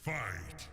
Fight!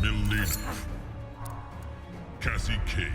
Milena, Cassie Cage.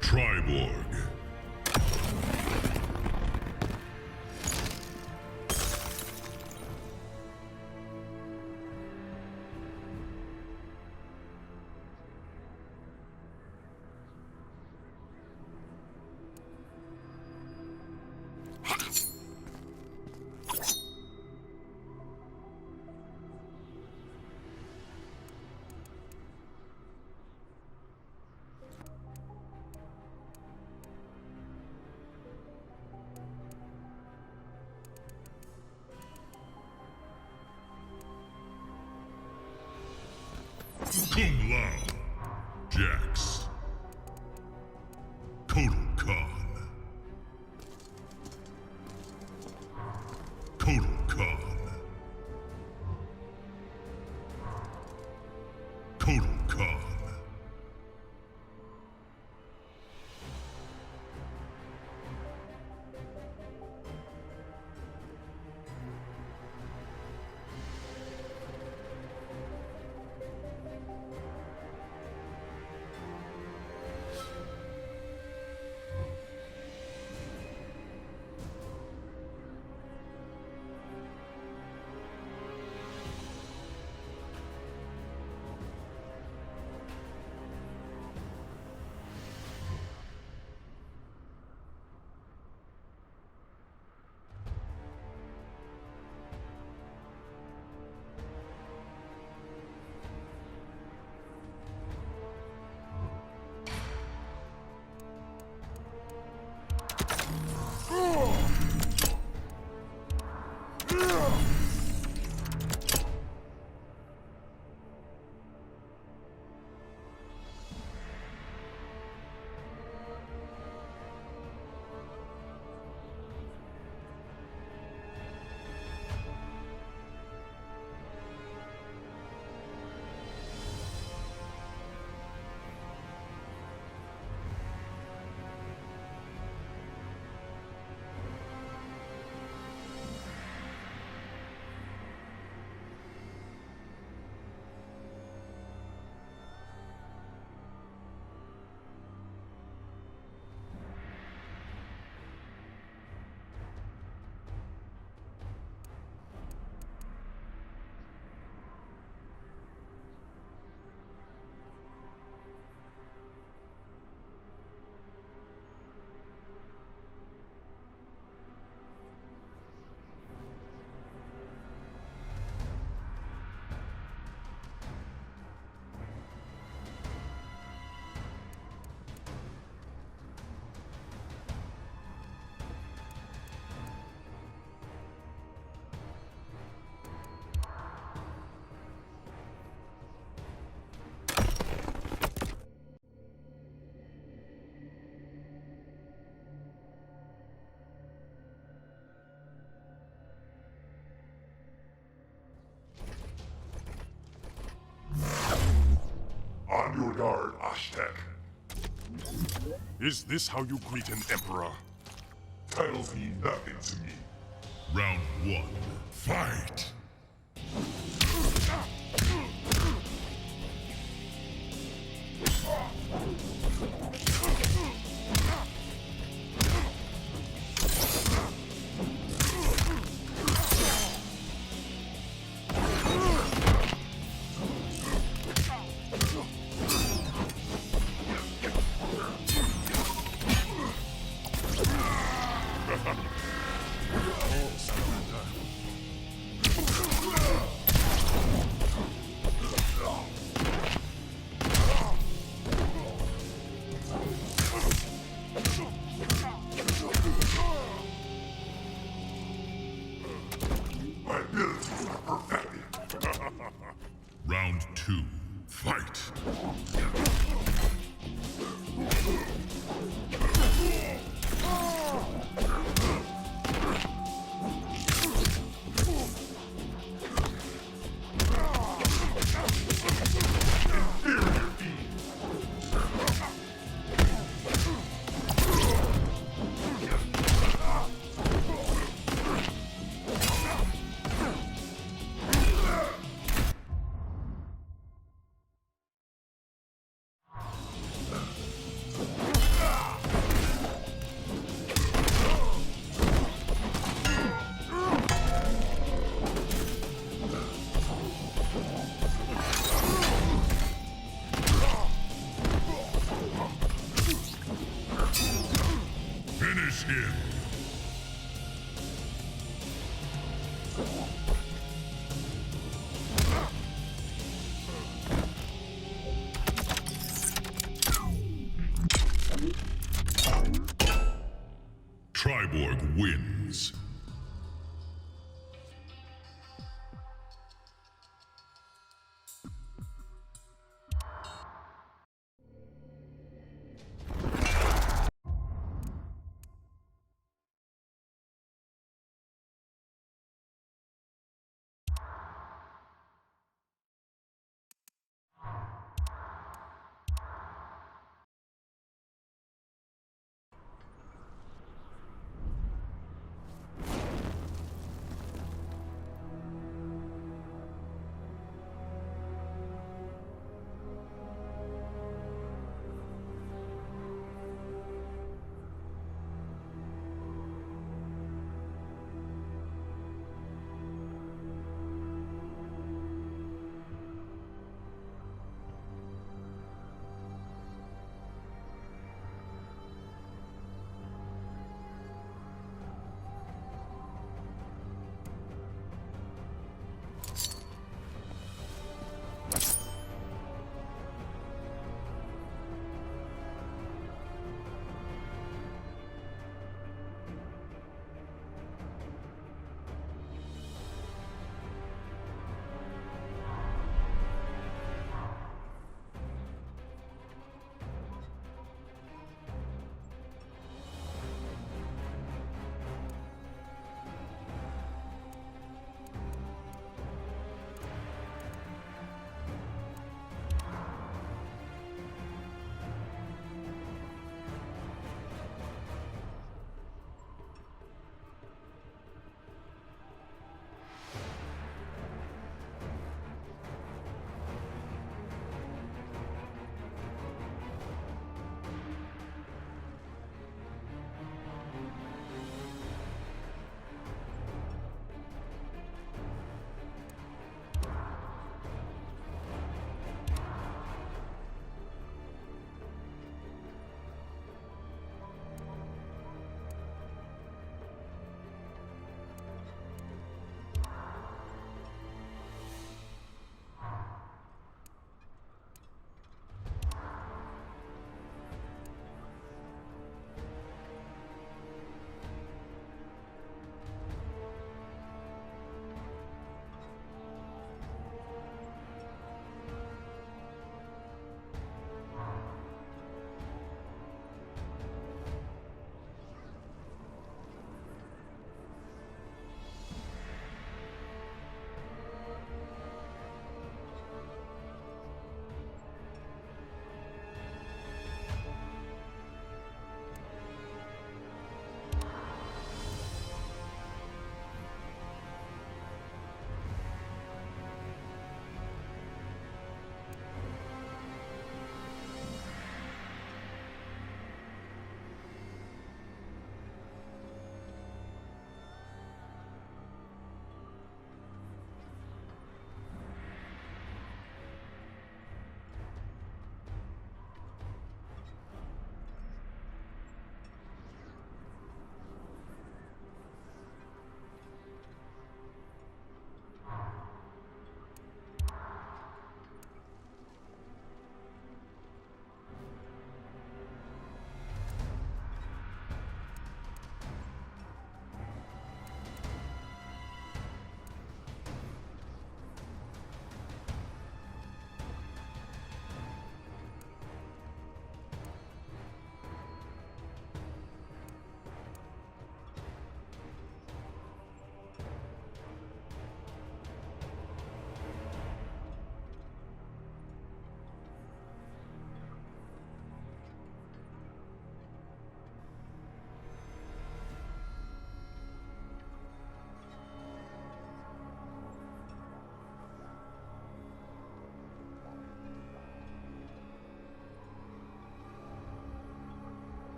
Triborg. Kung Lao, Jax, Kotal Khan, Kotal Khan, Kotal Khan. Hashtag. Is this how you greet an emperor? Titles mean nothing to me. Round 1. Fight! My abilities are perfected. Round 2. Fight! Finish him! Triborg wins.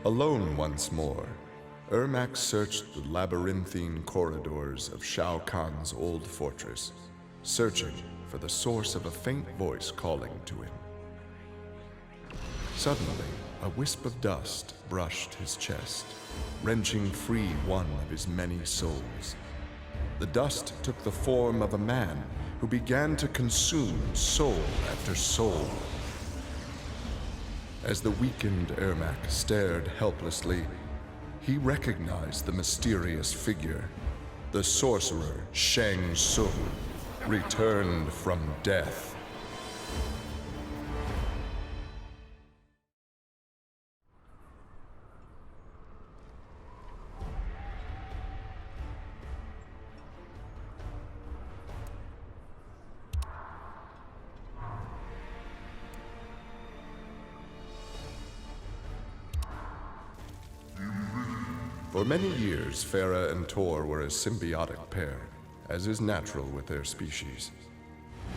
Alone once more, Ermac searched the labyrinthine corridors of Shao Kahn's old fortress, searching for the source of a faint voice calling to him. Suddenly, a wisp of dust brushed his chest, wrenching free one of his many souls. The dust took the form of a man who began to consume soul after soul. As the weakened Ermac stared helplessly, he recognized the mysterious figure. The sorcerer Shang Tsung, returned from death. For many years, Farah and Tor were a symbiotic pair, as is natural with their species.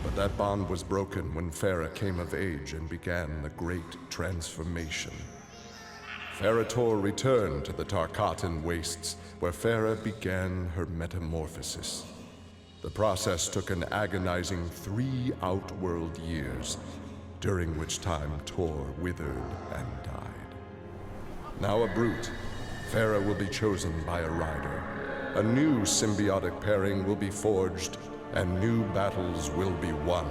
But that bond was broken when Farah came of age and began the Great Transformation. Farah Tor returned to the Tarkatan Wastes, where Farah began her metamorphosis. The process took an agonizing 3 outworld years, during which time Tor withered and died. Now a brute, Farah will be chosen by a rider. A new symbiotic pairing will be forged, and new battles will be won.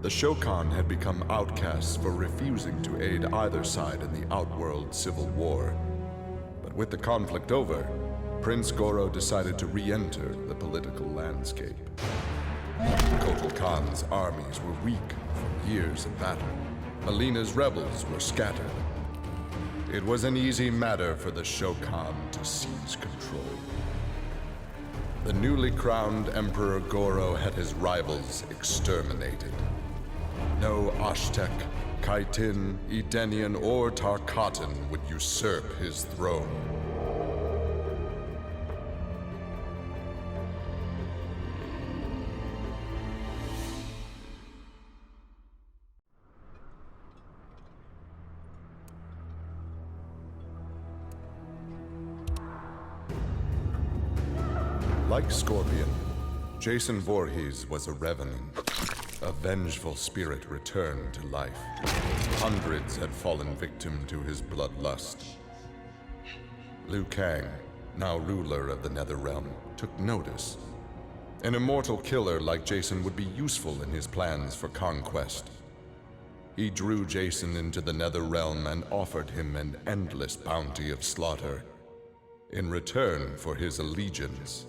The Shokan had become outcasts for refusing to aid either side in the Outworld Civil War. But with the conflict over, Prince Goro decided to re-enter the political landscape. Kotal Khan's armies were weak from years of battle. Alina's rebels were scattered. It was an easy matter for the Shokan to seize control. The newly crowned Emperor Goro had his rivals exterminated. No Aztec, Khitan, Edenian, or Tarkatan would usurp his throne. Like Scorpion, Jason Voorhees was a revenant. A vengeful spirit returned to life. Hundreds had fallen victim to his bloodlust. Liu Kang, now ruler of the Netherrealm, took notice. An immortal killer like Jason would be useful in his plans for conquest. He drew Jason into the Netherrealm and offered him an endless bounty of slaughter in return for his allegiance.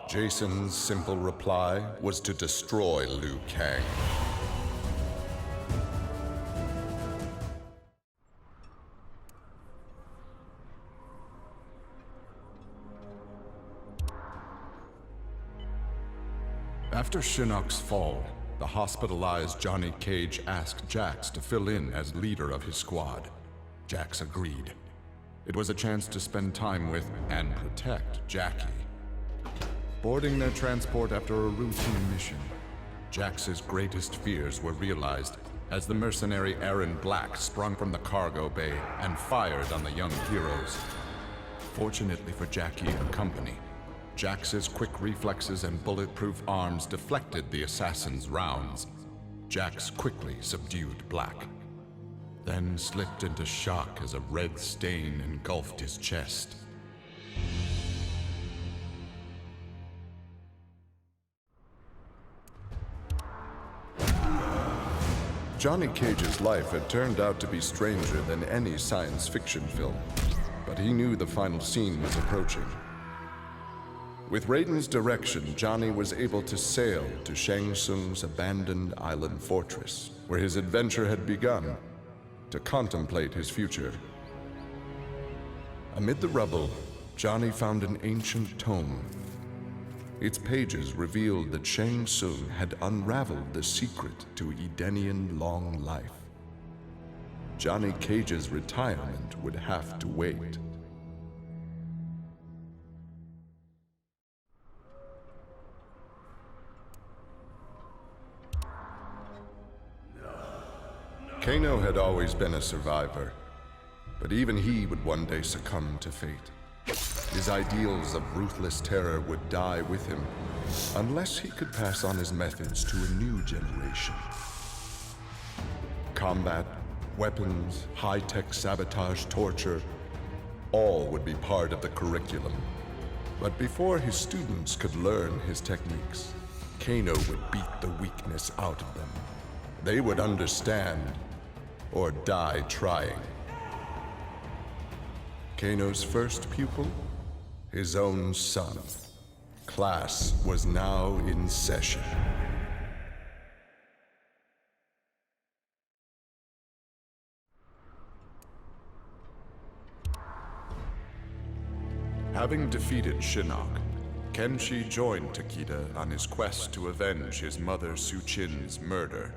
Jason's simple reply was to destroy Liu Kang. After Shinnok's fall, the hospitalized Johnny Cage asked Jax to fill in as leader of his squad. Jax agreed. It was a chance to spend time with and protect Jackie. Boarding their transport after a routine mission, Jax's greatest fears were realized as the mercenary Aaron Black sprung from the cargo bay and fired on the young heroes. Fortunately for Jackie and company, Jax's quick reflexes and bulletproof arms deflected the assassin's rounds. Jax quickly subdued Black, then slipped into shock as a red stain engulfed his chest. Johnny Cage's life had turned out to be stranger than any science fiction film, but he knew the final scene was approaching. With Raiden's direction, Johnny was able to sail to Shang Tsung's abandoned island fortress, where his adventure had begun, to contemplate his future. Amid the rubble, Johnny found an ancient tome. Its pages revealed that Shang Tsung had unraveled the secret to Edenian long life. Johnny Cage's retirement would have to wait. Kano had always been a survivor, but even he would one day succumb to fate. His ideals of ruthless terror would die with him, unless he could pass on his methods to a new generation. Combat, weapons, high-tech sabotage, torture, all would be part of the curriculum. But before his students could learn his techniques, Kano would beat the weakness out of them. They would understand, or die trying. Kano's first pupil? His own son. Class was now in session. Having defeated Shinnok, Kenshi joined Takeda on his quest to avenge his mother Suchin's murder.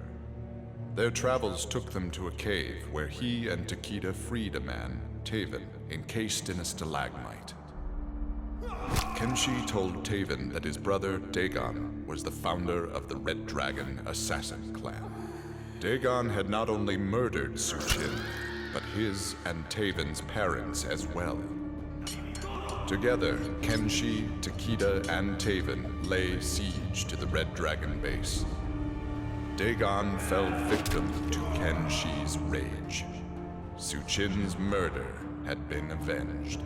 Their travels took them to a cave where he and Takeda freed a man, Taven, encased in a stalagmite. Kenshi told Taven that his brother, Dagon, was the founder of the Red Dragon Assassin Clan. Dagon had not only murdered Suchin, but his and Taven's parents as well. Together, Kenshi, Takeda, and Taven lay siege to the Red Dragon base. Dagon fell victim to Kenshi's rage. Suchin's murder had been avenged.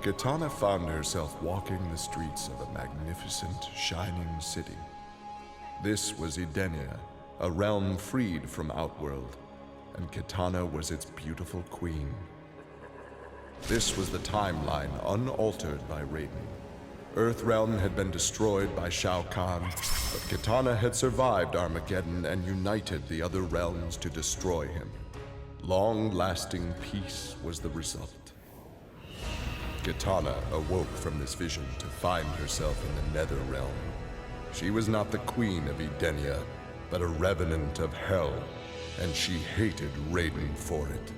Kitana found herself walking the streets of a magnificent, shining city. This was Edenia, a realm freed from Outworld, and Kitana was its beautiful queen. This was the timeline unaltered by Raiden. Earthrealm had been destroyed by Shao Kahn, but Kitana had survived Armageddon and united the other realms to destroy him. Long-lasting peace was the result. Kitana awoke from this vision to find herself in the Nether Realm. She was not the queen of Edenia, but a revenant of hell, and she hated Raiden for it.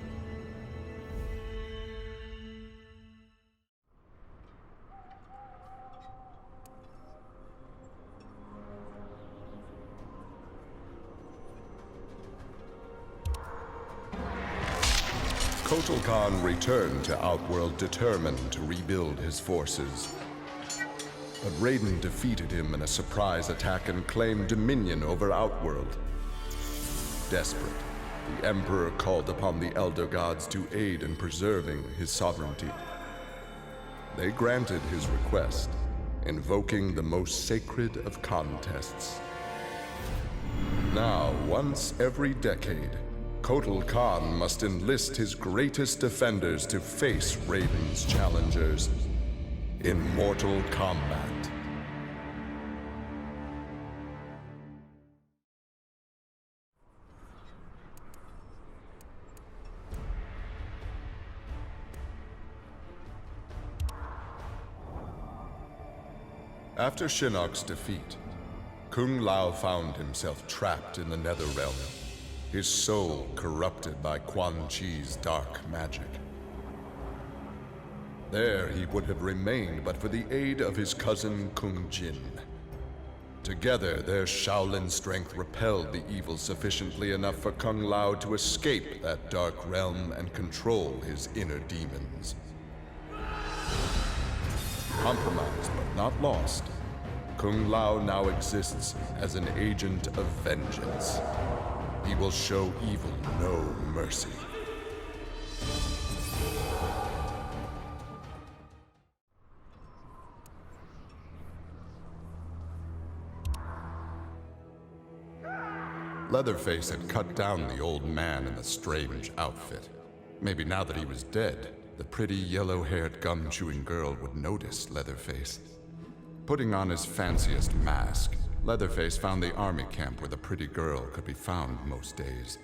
Kotal Khan returned to Outworld determined to rebuild his forces. But Raiden defeated him in a surprise attack and claimed dominion over Outworld. Desperate, the Emperor called upon the Elder Gods to aid in preserving his sovereignty. They granted his request, invoking the most sacred of contests. Now, once every decade, Kotal Khan must enlist his greatest defenders to face Raiden's challengers in mortal combat. After Shinnok's defeat, Kung Lao found himself trapped in the Netherrealm, his soul corrupted by Quan Chi's dark magic. There he would have remained but for the aid of his cousin Kung Jin. Together, their Shaolin strength repelled the evil sufficiently enough for Kung Lao to escape that dark realm and control his inner demons. Compromised but not lost, Kung Lao now exists as an agent of vengeance. He will show evil no mercy. Leatherface had cut down the old man in the strange outfit. Maybe now that he was dead, the pretty yellow-haired gum-chewing girl would notice Leatherface. Putting on his fanciest mask, Leatherface found the army camp where the pretty girl could be found most days.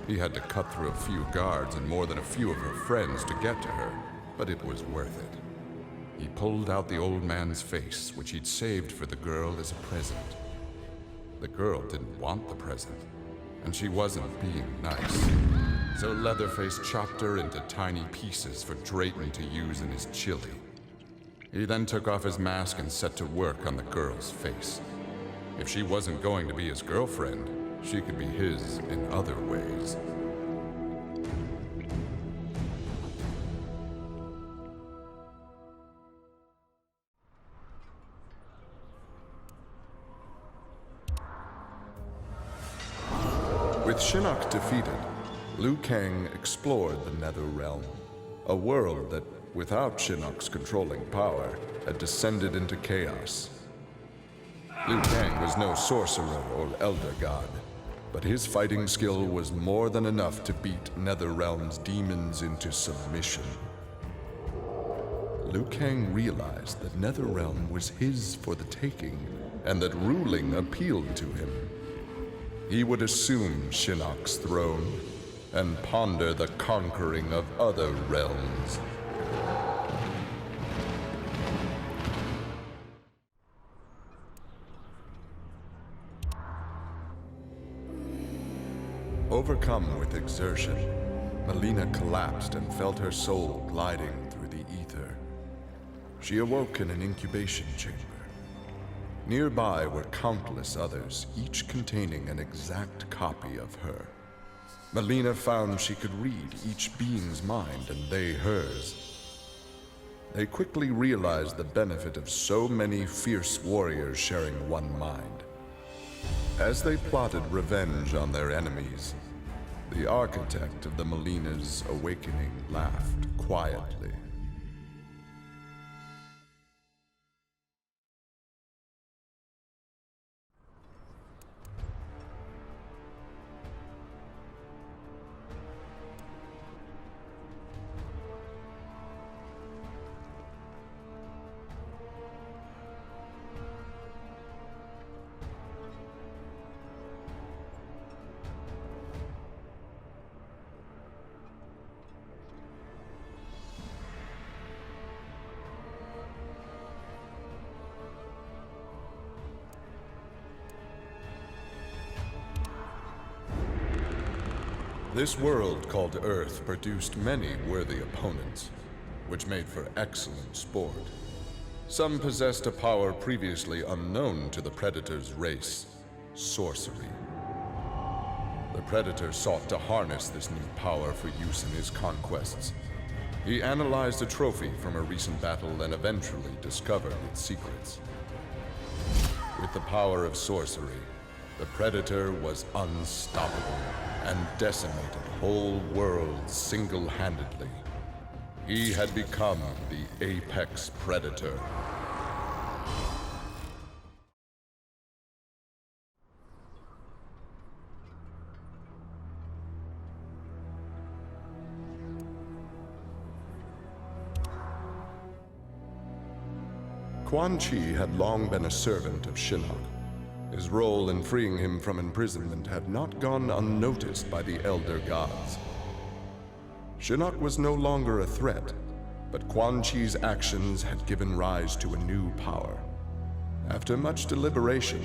He had to cut through a few guards and more than a few of her friends to get to her, but it was worth it. He pulled out the old man's face, which he'd saved for the girl as a present. The girl didn't want the present, and she wasn't being nice. So Leatherface chopped her into tiny pieces for Drayton to use in his chili. He then took off his mask and set to work on the girl's face. If she wasn't going to be his girlfriend, she could be his in other ways. With Shinnok defeated, Liu Kang explored the Nether Realm, a world that, without Shinnok's controlling power, had descended into chaos. Liu Kang was no sorcerer or elder god, but his fighting skill was more than enough to beat Netherrealm's demons into submission. Liu Kang realized that Netherrealm was his for the taking, and that ruling appealed to him. He would assume Shinnok's throne and ponder the conquering of other realms. Overcome with exertion, Melina collapsed and felt her soul gliding through the ether. She awoke in an incubation chamber. Nearby were countless others, each containing an exact copy of her. Melina found she could read each being's mind and they hers. They quickly realized the benefit of so many fierce warriors sharing one mind. As they plotted revenge on their enemies, the architect of the Melina's awakening laughed quietly. This world called Earth produced many worthy opponents, which made for excellent sport. Some possessed a power previously unknown to the Predator's race, sorcery. The Predator sought to harness this new power for use in his conquests. He analyzed a trophy from a recent battle and eventually discovered its secrets. With the power of sorcery, the Predator was unstoppable and decimated whole worlds single-handedly. He had become the apex predator. Quan Chi had long been a servant of Shinnok. His role in freeing him from imprisonment had not gone unnoticed by the Elder Gods. Shinnok was no longer a threat, but Quan Chi's actions had given rise to a new power. After much deliberation,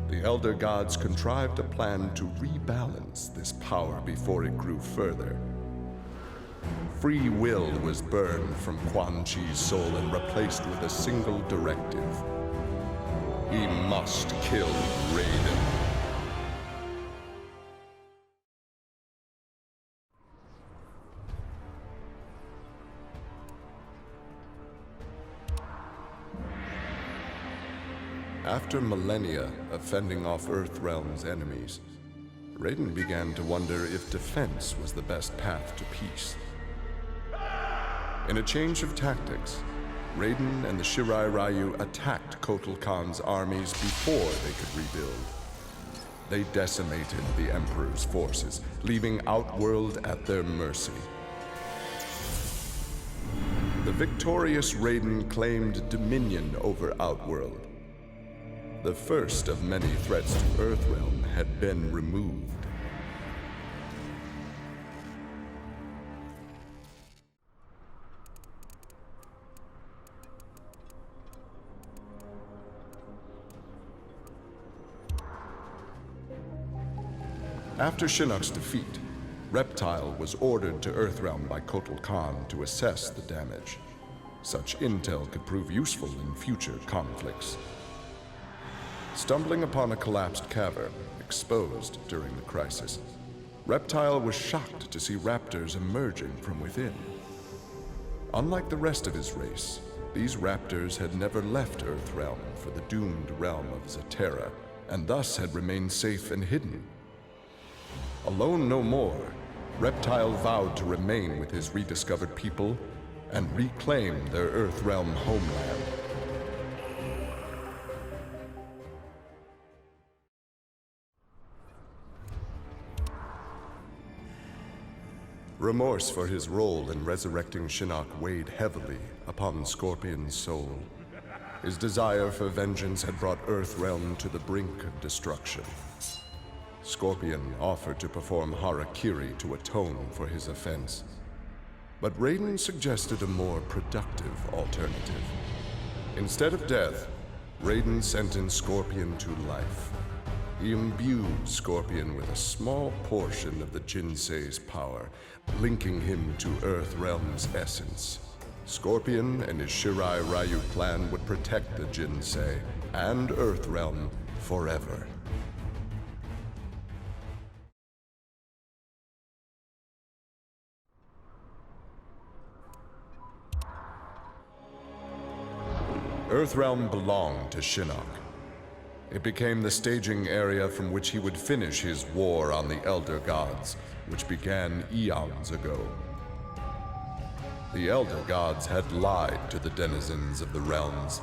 the Elder Gods contrived a plan to rebalance this power before it grew further. Free will was burned from Quan Chi's soul and replaced with a single directive. He must kill Raiden. After millennia of fending off Earthrealm's enemies, Raiden began to wonder if defense was the best path to peace. In a change of tactics, Raiden and the Shirai Ryu attacked Kotal Khan's armies before they could rebuild. They decimated the Emperor's forces, leaving Outworld at their mercy. The victorious Raiden claimed dominion over Outworld. The first of many threats to Earthrealm had been removed. After Shinnok's defeat, Reptile was ordered to Earthrealm by Kotal Khan to assess the damage. Such intel could prove useful in future conflicts. Stumbling upon a collapsed cavern, exposed during the crisis, Reptile was shocked to see raptors emerging from within. Unlike the rest of his race, these raptors had never left Earthrealm for the doomed realm of Zaterra, and thus had remained safe and hidden. Alone no more, Reptile vowed to remain with his rediscovered people and reclaim their Earthrealm homeland. Remorse for his role in resurrecting Shinnok weighed heavily upon Scorpion's soul. His desire for vengeance had brought Earthrealm to the brink of destruction. Scorpion offered to perform harakiri to atone for his offense. But Raiden suggested a more productive alternative. Instead of death, Raiden sentenced Scorpion to life. He imbued Scorpion with a small portion of the Jinsei's power, linking him to Earthrealm's essence. Scorpion and his Shirai Ryu clan would protect the Jinsei and Earthrealm forever. Earthrealm belonged to Shinnok. It became the staging area from which he would finish his war on the Elder Gods, which began eons ago. The Elder Gods had lied to the denizens of the realms.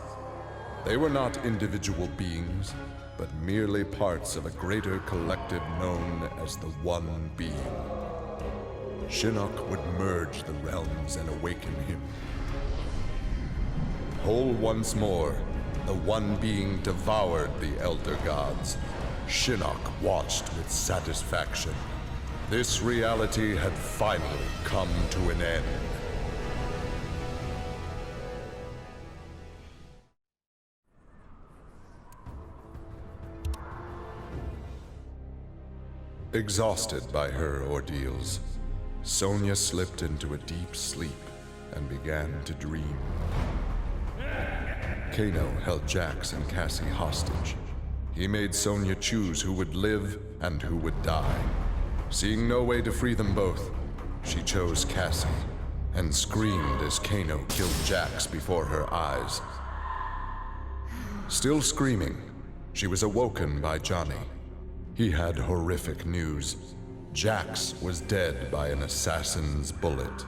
They were not individual beings, but merely parts of a greater collective known as the One Being. Shinnok would merge the realms and awaken him. Whole once more, the One Being devoured the Elder Gods. Shinnok watched with satisfaction. This reality had finally come to an end. Exhausted by her ordeals, Sonya slipped into a deep sleep and began to dream. Kano held Jax and Cassie hostage. He made Sonya choose who would live and who would die. Seeing no way to free them both, she chose Cassie and screamed as Kano killed Jax before her eyes. Still screaming, she was awoken by Johnny. He had horrific news. Jax was dead by an assassin's bullet.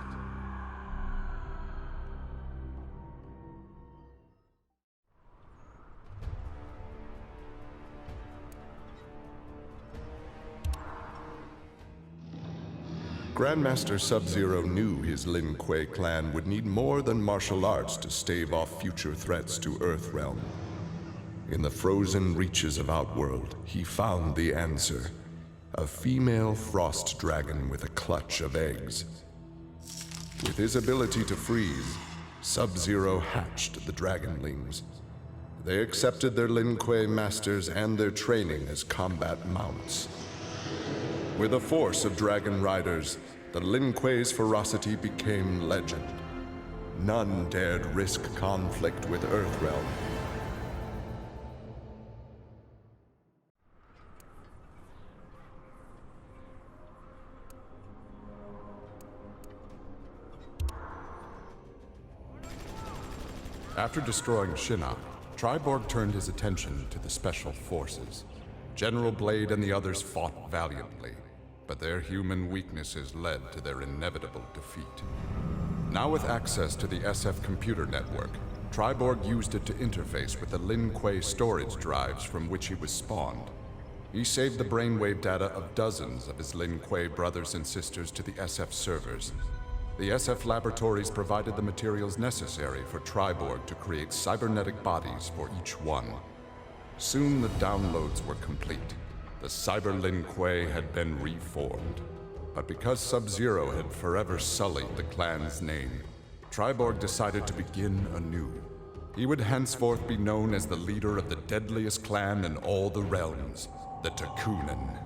Grandmaster Sub-Zero knew his Lin Kuei clan would need more than martial arts to stave off future threats to Earthrealm. In the frozen reaches of Outworld, he found the answer. A female frost dragon with a clutch of eggs. With his ability to freeze, Sub-Zero hatched the dragonlings. They accepted their Lin Kuei masters and their training as combat mounts. With a force of dragon riders, the Lin Kuei's ferocity became legend. None dared risk conflict with Earthrealm. After destroying Shinnok, Triborg turned his attention to the Special Forces. General Blade and the others fought valiantly, but their human weaknesses led to their inevitable defeat. Now with access to the SF computer network, Triborg used it to interface with the Lin Kuei storage drives from which he was spawned. He saved the brainwave data of dozens of his Lin Kuei brothers and sisters to the SF servers. The SF laboratories provided the materials necessary for Triborg to create cybernetic bodies for each one. Soon the downloads were complete. The Cyber Lin Kuei had been reformed. But because Sub-Zero had forever sullied the clan's name, Triborg decided to begin anew. He would henceforth be known as the leader of the deadliest clan in all the realms, the Takunin.